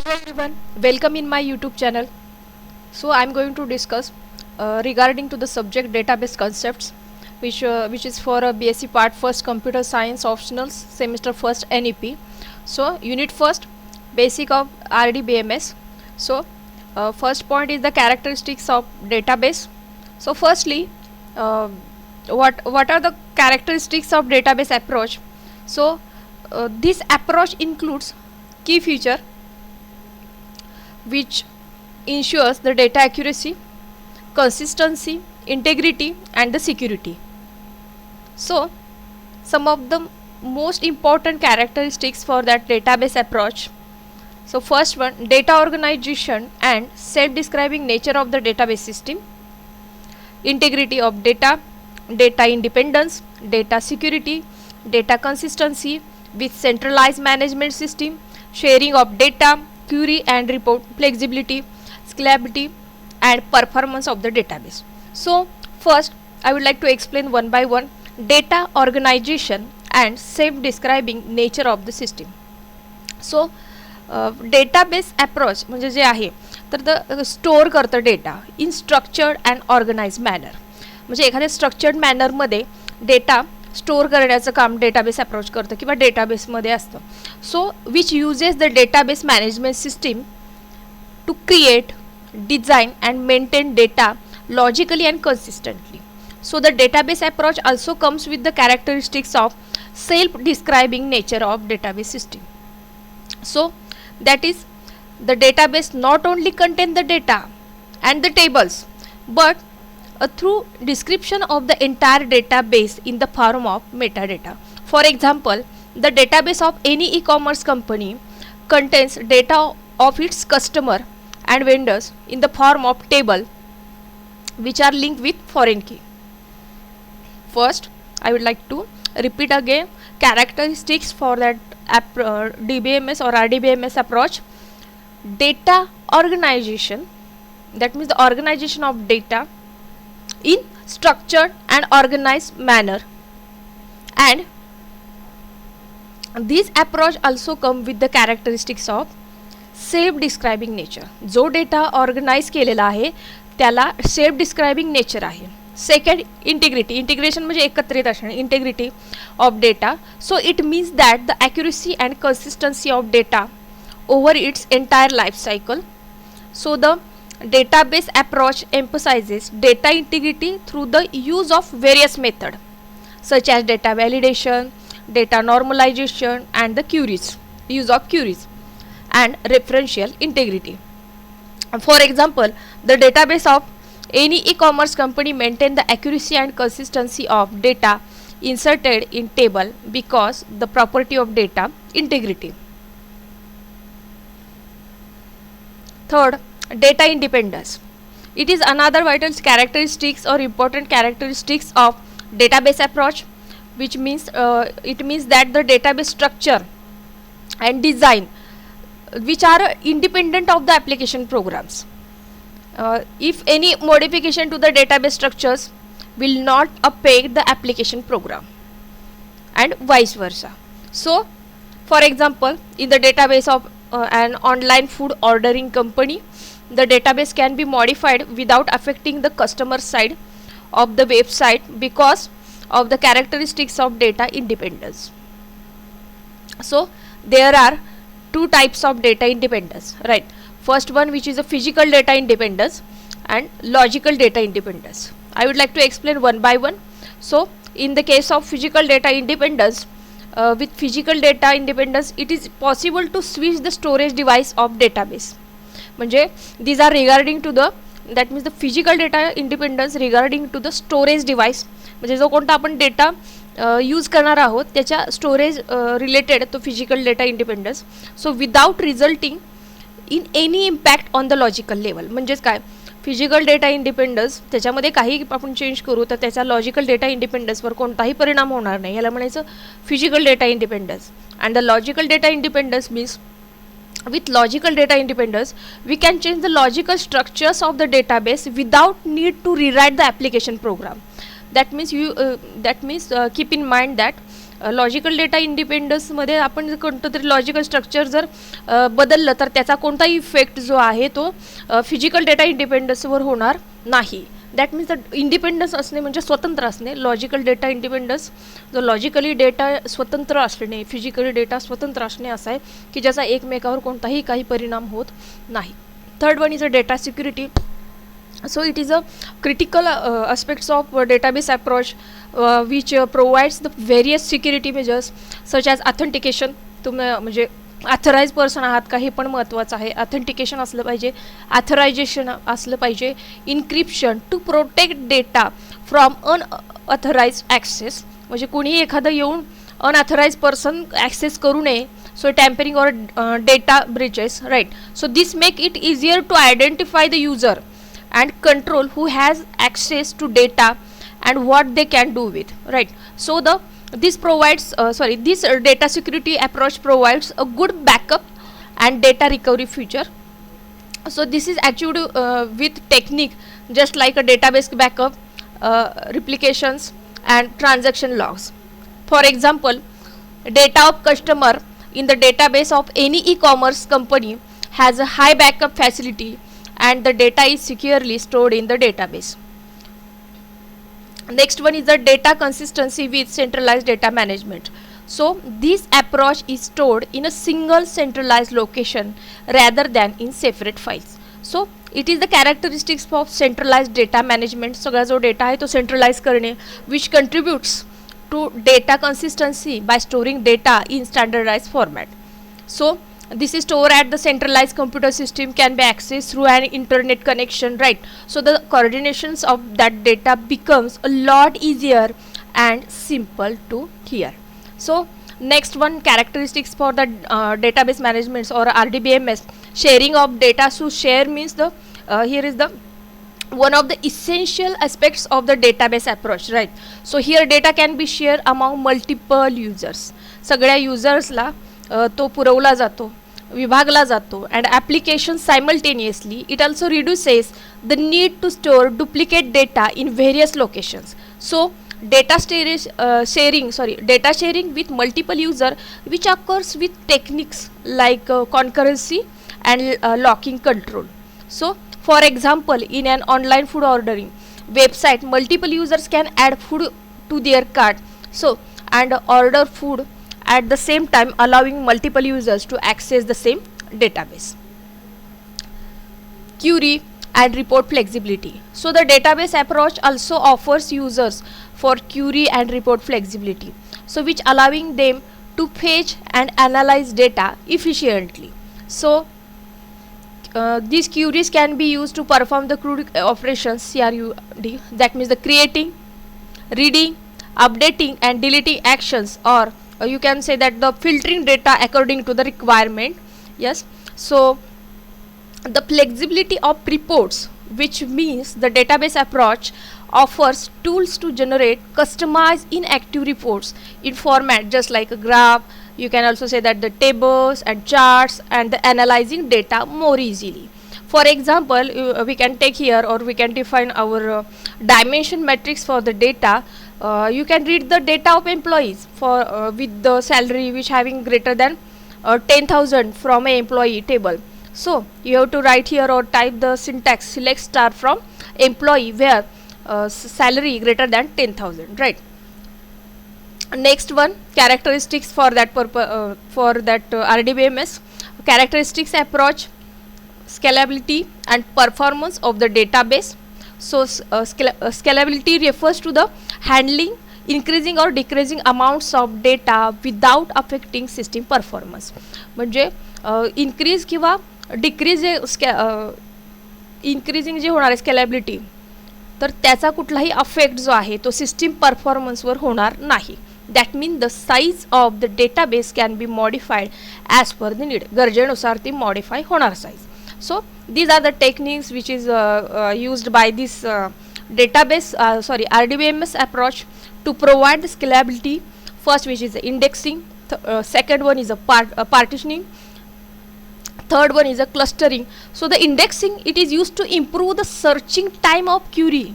Hello everyone, welcome in my YouTube channel. So I am going to discuss regarding to the subject database concepts, which is for a BSc Part First Computer Science Optionals Semester First NEP. So Unit First, Basic of RDBMS. So first point is the characteristics of database. So firstly, uh, what are the characteristics of database approach? So this approach includes key feature which ensures the data accuracy, consistency, integrity and the security. So some of the most important characteristics for that database approach. So first one, data organization and self-describing nature of the database system, integrity of data, data independence, data security, data consistency with centralized management system, sharing of data, query and report, flexibility, scalability and performance of the database. So first I would like to explain one by one data organization and self-describing nature of the system. So database approach म्हणजे जे आहे तर द store करतं data in structured and organise manner, म्हणजे एखाद्या structured मॅनरमध्ये data store करण्याचं काम डेटाबेस अप्रोच करतं किंवा डेटाबेसमध्ये असतं. So which uses the database management system to create, design and maintain data logically and consistently. So the database approach also comes with the characteristics of self-describing nature of database system. So that is, the database not only contain the data and the tables but through description of the entire database in the form of metadata. For example, the database of any e-commerce company contains data of its customer and vendors in the form of table which are linked with foreign key. First I would like to repeat again characteristics for that DBMS or RDBMS approach. Data organization, that means the organization of data in structured and organized manner, and this approach also come with the characteristics of self describing nature. जो data organise केलेला आहे त्याला self describing nature आहे. Second, integrity, integration म्हणजे एकत्रित असणे, integrity of data. So it means that the accuracy and consistency of data over its entire life cycle. So the database approach emphasizes data integrity through the use of various methods such as data validation, data normalization and the queries, use of queries and referential integrity. For example, the database of any e-commerce company maintain the accuracy and consistency of data inserted in table because the property of data integrity. Third, data independence. It is another vital characteristics or important characteristics of database approach, which means it means that the database structure and design which are independent of the application programs. If any modification to the database structures will not affect the application program and vice versa. So for example, in the database of an online food ordering company, the database can be modified without affecting the customer side of the website because of the characteristics of data independence. So there are two types of data independence, right? First one, which is a physical data independence and logical data independence. I would like to explain one by one. So in the case of physical data independence, with physical data independence it is possible to switch the storage device of database. म्हणजे these are regarding to the, that means the physical data independence regarding to the storage device, म्हणजे जो कोणता आपण data use करणार आहोत त्याच्या storage related तो physical data independence. So without resulting in any impact on the logical level. म्हणजेच काय, फिजिकल डेटा इंडिपेंडन्स त्याच्यामध्ये काही आपण चेंज करू तर त्याचा लॉजिकल डेटा इंडिपेंडन्सवर कोणताही परिणाम होणार नाही, याला म्हणायचं physical data independence. And the logical data independence means with logical data independence we can change the logical structures of the database without need to rewrite the application program. That means keep in mind that logical data इंडिपेंडन्समध्ये आपण जर कोणतं तरी logical structure जर बदललं तर त्याचा कोणताही इफेक्ट जो आहे तो फिजिकल डेटा इंडिपेंडन्सवर होणार नाही. दॅट मीन्स द इंडिपेंडन्स असणे म्हणजे स्वतंत्र असणे. लॉजिकल डेटा इंडिपेंडन्स जो लॉजिकली डेटा स्वतंत्र असणे, फिजिकली डेटा स्वतंत्र असणे असं आहे की ज्याचा एकमेकावर कोणताही काही परिणाम होत नाही. Third one is a data security. So it is a critical aspects of database approach which provides the various security measures such as authentication. तुम्ही म्हणजे ऑथराइज पर्सन आहात का हे पण महत्त्वाचं आहे. ऑथेंटिकेशन असलं पाहिजे, ऑथरायझेशन असलं पाहिजे, encryption to protect data from unauthorise access, म्हणजे कोणी एखादं येऊन अनऑथराइज पर्सन ॲक्सेस करू नये. So tampering or data breaches, right? So this make it easier to identify the user and control who has access to data and what they can do with, right? So this provides this data security approach provides a good backup and data recovery feature. So this is achieved with technique just like a database backup, replications and transaction logs. For example, data of customer in the database of any e-commerce company has a high backup facility and the data is securely stored in the database. Next one is the data consistency with centralized data management. So this approach is stored in a single centralized location rather than in separate files. So it is the characteristics of centralized data management. सगळा जो data आहे तो centralize करणे which contributes to data consistency by storing data in standardized format. So this is stored at the centralized computer system, can be accessed through an internet connection, right? So the coordinations of that data becomes a lot easier and simple to hear. So next one, characteristics for the database management or RDBMS, sharing of data. So share means the here is the one of the essential aspects of the database approach, right? So here data can be shared among multiple users. सगळ्या युजर्सला तो पुरवला जातो, विभागला जातो, and application simultaneously. It also reduces the need to store duplicate data in various locations. So data sharing with multiple user which occurs with techniques like concurrency and locking control. So for example, in an online food ordering website, multiple users can add food to their cart, so and order food at the same time, allowing multiple users to access the same database. Query and report flexibility. So the database approach also offers users for query and report flexibility, so which allowing them to fetch and analyze data efficiently. So these queries can be used to perform the CRUD operations, CRUD, that means the creating, reading, updating and deleting actions, or you can say that the filtering data according to the requirement. Yes, so the flexibility of reports, which means the database approach offers tools to generate customized inactive reports in format just like a graph. You can also say that the tables and charts and the analyzing data more easily. For example, we can take here, or we can define our dimension matrix for the data. You can read the data of employees for with the salary which having greater than 10,000 from a employee table. So you have to write here or type the syntax select star from employee where salary greater than 10,000, right? Next one, characteristics for that purpose, RDBMS characteristics approach, scalability and performance of the database. So scalability refers to the handling increasing or decreasing amounts of data without affecting system performance. म्हणजे increase किंवा decrease increasing जे होणार आहे scalability, तर त्याचा कुठलाही affect जो आहे तो सिस्टीम परफॉर्मन्सवर होणार नाही. That mean the size of the database can be modified as per the need. गरजेनुसार ती मॉडिफाय होणार size. So these are the techniques which is used by this database RDBMS approach to provide the scalability. First, which is the indexing. Second one is a partitioning. Third one is a clustering. So the indexing, it is used to improve the searching time of query.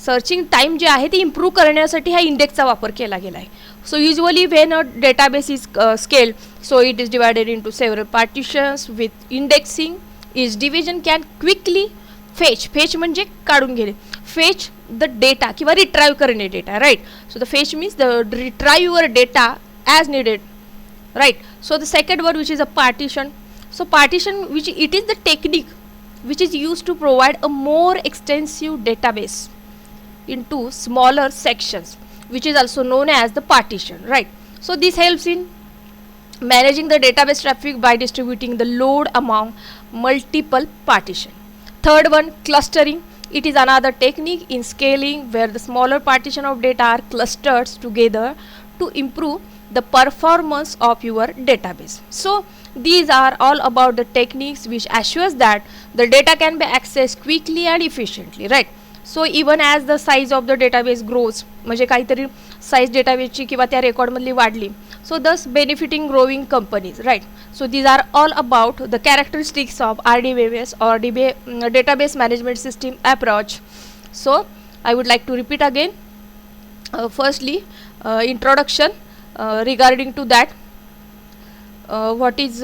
Searching time जे आहे ते improve करण्यासाठी ह्या इंडेक्सचा वापर केला गेला आहे. So usually when a database is scaled, so it is divided into several partitions with indexing. Each division can quickly fetch म्हणजे काढून घेणे, फेच द डेटा किंवा रिट्राईव्ह करणे data, right. So the fetch means the retrieve your data as needed, right. So the second word, which is a partition. So partition, which it is the technique which is used to provide a more extensive database into smaller sections, which is also known as the partition, right. So this helps in managing the database traffic by distributing the load among multiple partition. Third one, clustering. It is another technique in scaling where the smaller partition of data are clustered together to improve the performance of your database. So these are all about the techniques which assures that the data can be accessed quickly and efficiently, right. So even as the size of the database grows, म्हणजे काहीतरी size डेटाबेसची किंवा त्या रेकॉर्डमधली वाढली, so thus benefiting growing companies, right. So these are all about the characteristics of RDBMS or database management system approach. So I would like to repeat again. Firstly, introduction. Regarding to that, what is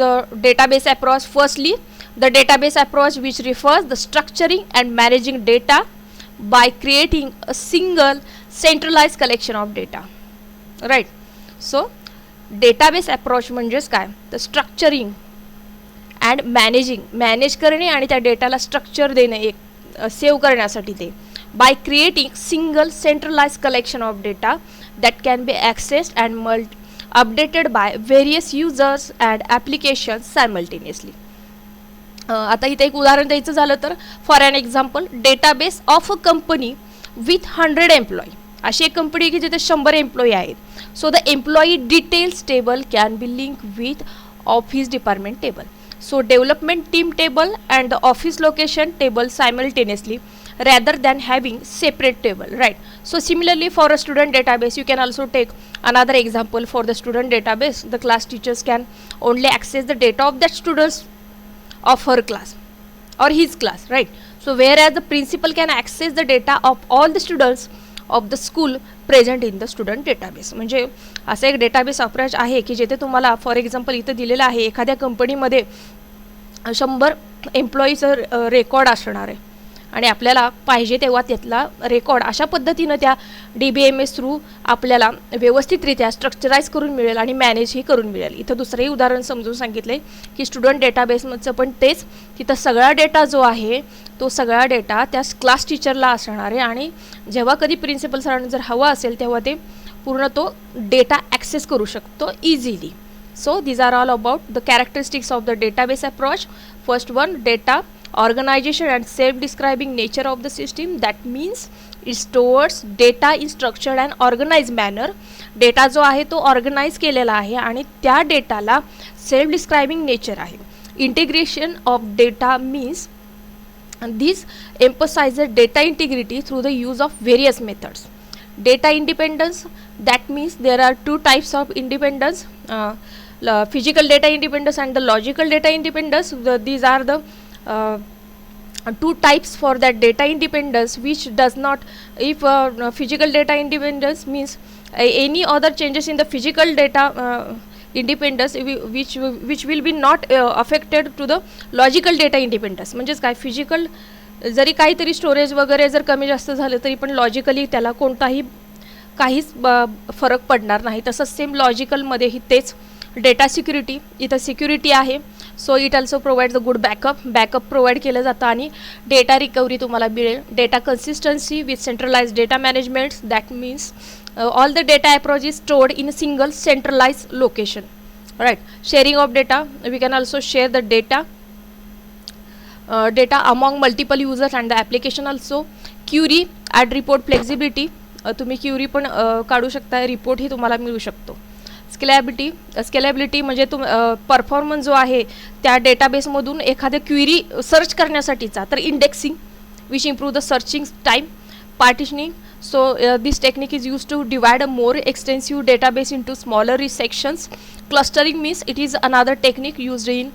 database approach? Firstly, the database approach, which refers the structuring and managing data by creating a single centralized collection of data, right. So database approach म्हणजेच काय, the structuring and manage करणे आणि त्या डेटाला structure देणे, एक save करण्यासाठी ते, by creating single centralized collection of data that can be accessed and updated by various users and applications simultaneously. आता इथे एक उदाहरण द्यायचं झालं तर, for an example, database of a company with 100 employee. अशी एक कंपनी की जिथे 100 एम्प्लॉई आहेत. So the employee details table can be link with office department table. So development team table and the office location table simultaneously rather than having separate table, right. So similarly for a student database, you can also take another example. For the student database, the class teachers can only access the data of that students of her class or his class, right. So whereas the principal can access the data of all the students of the school present in the student database. म्हणजे असं एक database approach आहे की जिथे तुम्हाला for example इथं दिलेलं आहे, एखाद्या कंपनीमध्ये 100 एम्प्लॉईचं रेकॉर्ड असणार आहे आणि आपल्याला पाहिजे तेव्हा त्यातला रेकॉर्ड अशा पद्धतीनं त्या DBMS थ्रू आपल्याला व्यवस्थितरित्या स्ट्रक्चराईज करून मिळेल आणि मॅनेजही करून मिळेल. इथं दुसरंही उदाहरण समजून सांगितलं आहे की स्टुडंट डेटाबेसमधचं पण तेच, तिथं सगळा डेटा जो आहे तो सगळा डेटा त्या क्लास टीचरला असणार आहे आणि जेव्हा कधी प्रिन्सिपल सरांना जर हवा असेल तेव्हा ते पूर्ण तो डेटा ॲक्सेस करू शकतो easily. So these are all about the characteristics of the database approach. First one, data organization and self-describing nature of the system. That means it stores data in structured and organized manner. Data जो आहे तो organise केलेला आहे आणि त्या डेटाला self describing nature आहे. Integration of data means this emphasizes data integrity through the use of various methods. Data independence, that means there are two types of independence, physical data independence and the logical data independence. These are the two types for that data independence, which does not, if physical data independence means any other changes in the physical data independence which will be not affected to the logical data independence. म्हणजेच काय, physical जरी काहीतरी storage वगैरे जर कमी जास्त झालं तरी पण लॉजिकली त्याला काहीच फरक पडणार नाही. तसंच सेम लॉजिकलमध्येही तेच. डेटा सिक्युरिटी, इथं सिक्युरिटी आहे. So it also provide the good backup provide केलं जातं आणि डेटा रिकव्हरी तुम्हाला मिळेल. Data consistency with centralise data management, that means all the data approach is stored in a single centralized location, right. Sharing of data, we can also share the data among multiple users and the application also. Query and report flexibility, तुम्ही Curie पण काढू शकता, report ही तुम्हाला मिळू शकतो. Scalability म्हणजे performance जो आहे त्या डेटाबेसमधून एखाद्या क्वेरी सर्च करण्यासाठीचा, तर indexing which improve the searching time. Partitioning, so this technique is used to divide a more extensive database into smaller sections. Clustering means it is another technique used in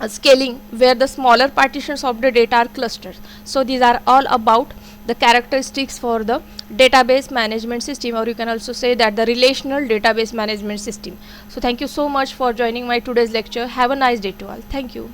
scaling where the smaller partitions of the data are clustered. So these are all about the characteristics for the database management system, or you can also say that the relational database management system. So thank you so much for joining my today's lecture. Have a nice day to all. Thank you.